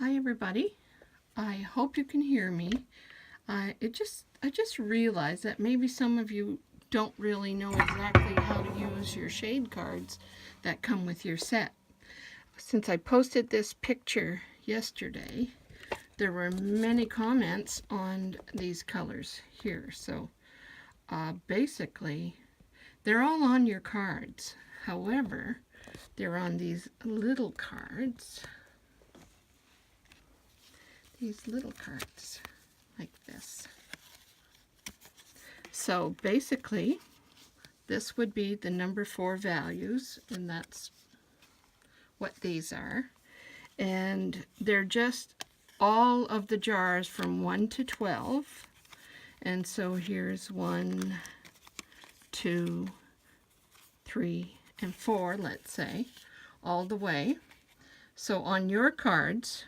Hi everybody. I hope you can hear me. I just realized that maybe some of you don't really know exactly how to use your shade cards that come with your set. Since I posted this picture yesterday, there were many comments on these colors here. So basically, they're all on your cards. However, they're on these little cards. These little cards like this. So basically this would be the number 4 values, and that's what these are, and they're just all of the jars from 1 to 12. And so here's 1, 2, 3, and 4, let's say, all the way. So on your cards,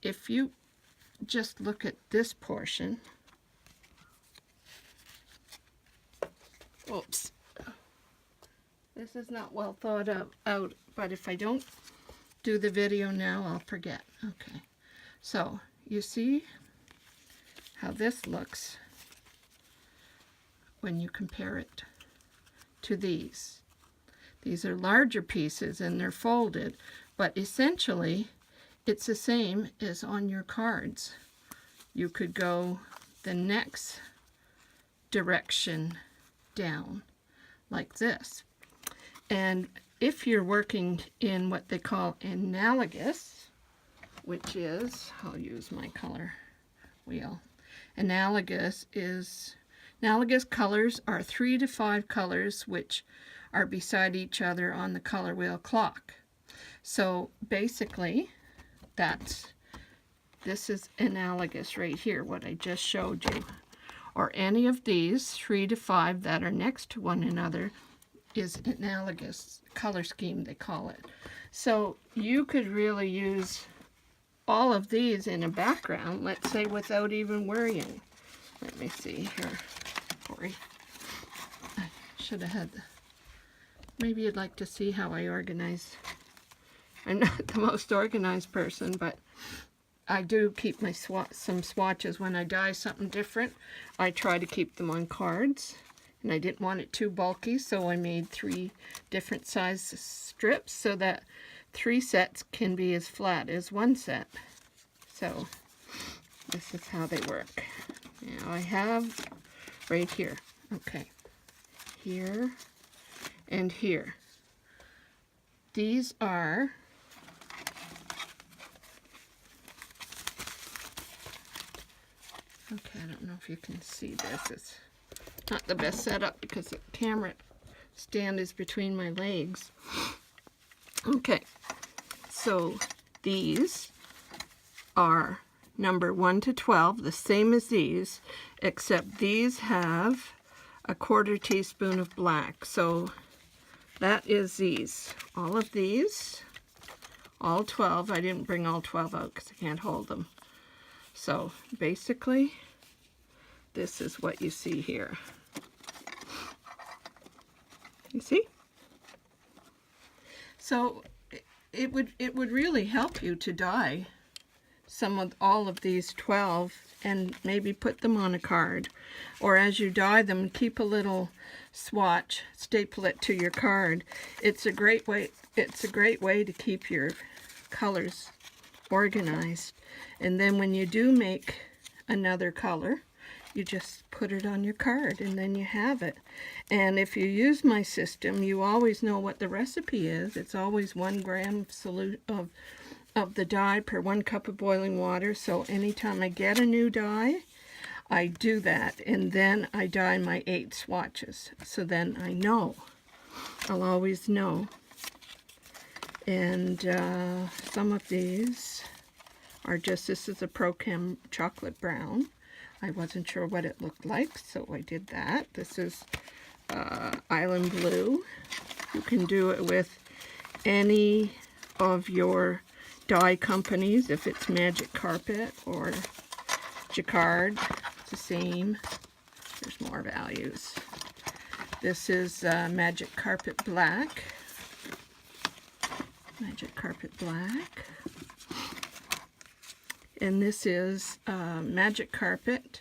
if you just look at this portion, oops, this is not well thought out, but if I don't do the video now, I'll forget. Okay, so you see how this looks when you compare it to these. These are larger pieces and they're folded, but essentially it's the same as on your cards. You could go the next direction down like this. And if you're working in what they call analogous, which is, I'll use my color wheel. Analogous colors are 3 to 5 colors which are beside each other on the color wheel clock. So basically, this is analogous right here, what I just showed you. Or any of these 3 to 5 that are next to one another is analogous color scheme, they call it. So you could really use all of these in a background, let's say, without even worrying. Let me see here. Sorry, I should have had maybe you'd like to see how I organize. I'm not the most organized person, but I do keep my some swatches. When I dye something different, I try to keep them on cards. And I didn't want it too bulky, so I made 3 different size strips so that 3 sets can be as flat as 1 set. So this is how they work. Now I have right here, okay, here and here. These are okay, I don't know if you can see this. It's not the best setup because the camera stand is between my legs. Okay, so these are number 1 to 12, the same as these, except these have a 1/4 teaspoon of black. So that is these. All of these, all 12. I didn't bring all 12 out because I can't hold them. So basically, this is what you see here. You see? So it would really help you to dye all of these 12 and maybe put them on a card, or as you dye them, keep a little swatch, staple it to your card. It's a great way to keep your colors organized. And then when you do make another color, you just put it on your card and then you have it. And if you use my system, you always know what the recipe is. It's always 1 gram of the dye per 1 cup of boiling water. So anytime I get a new dye, I do that, and then I dye my 8 swatches. So then I know. I'll always know. And some of these are just, this is a Pro-Chem chocolate brown. I wasn't sure what it looked like, so I did that. This is Island Blue. You can do it with any of your dye companies, if it's Magic Carpet or Jacquard, it's the same. There's more values. This is Magic Carpet Black. Magic Carpet Black. and this is Magic Carpet,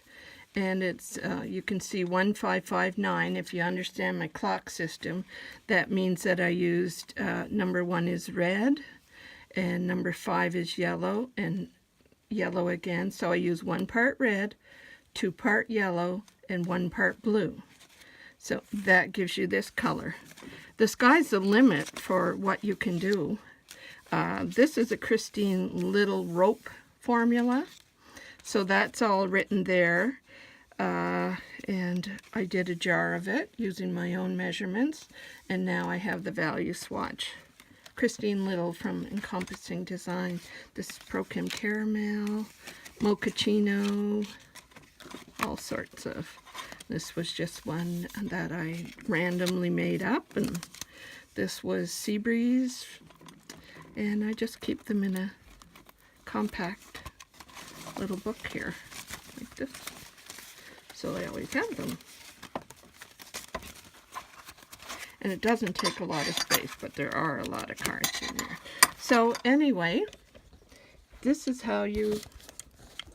and it's you can see 1559. If you understand my clock system, that means that I used number 1 is red, and number 5 is yellow, and yellow again. So I use 1 part red, 2 part yellow, and 1 part blue. So that gives you this color. The sky's the limit for what you can do. This is a Christine Little rope formula. So that's all written there. And I did a jar of it using my own measurements. And now I have the value swatch. Christine Little from Encompassing Design. This is Prochem Caramel, Mochaccino, all sorts of. This was just one that I randomly made up, and this was Sea Breeze, and I just keep them in a compact little book here, like this, so I always have them. And it doesn't take a lot of space, but there are a lot of cards in there. So anyway, this is how you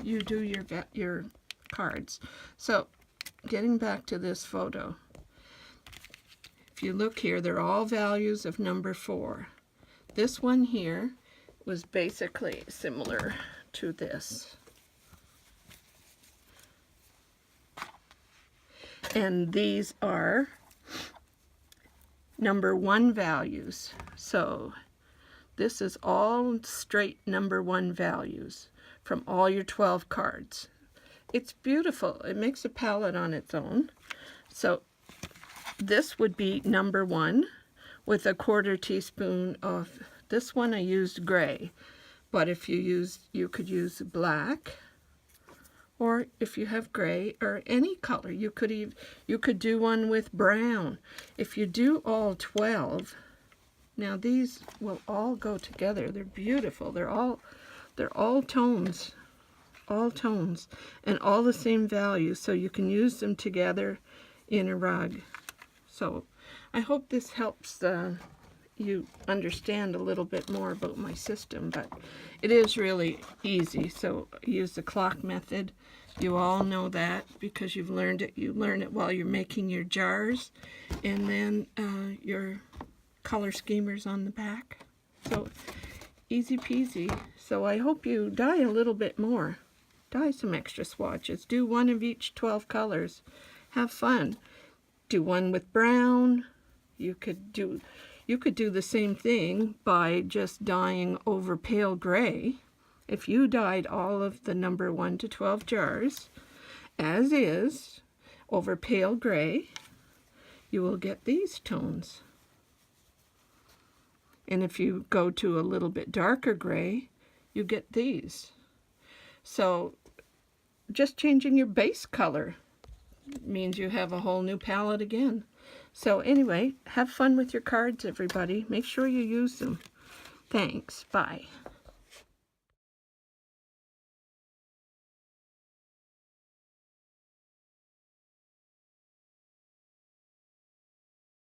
do your cards. So getting back to this photo, if you look here, they're all values of number 4. This one here was basically similar to this. And these are number 1 values. So this is all straight number 1 values from all your 12 cards. It's beautiful. It makes a palette on its own. So this would be number 1 with a 1/4 teaspoon of, this one I used gray, but if you could use black, or if you have gray or any color, you could do one with brown. If you do all 12, now these will all go together. They're beautiful. They're all tones. All tones and all the same value, so you can use them together in a rug. So I hope this helps you understand a little bit more about my system, but it is really easy. So use the clock method. You all know that because you've learned it. You learn it while you're making your jars, and then your color schemers on the back. So easy peasy. So I hope you die a little bit more. Dye some extra swatches. Do 1 of each 12 colors. Have fun. Do 1 with brown. You could do the same thing by just dyeing over pale gray. If you dyed all of the number 1 to 12 jars as is over pale gray, you will get these tones. And if you go to a little bit darker gray, you get these. So just changing your base color means you have a whole new palette again. So anyway, have fun with your cards, everybody. Make sure you use them. Thanks. Bye.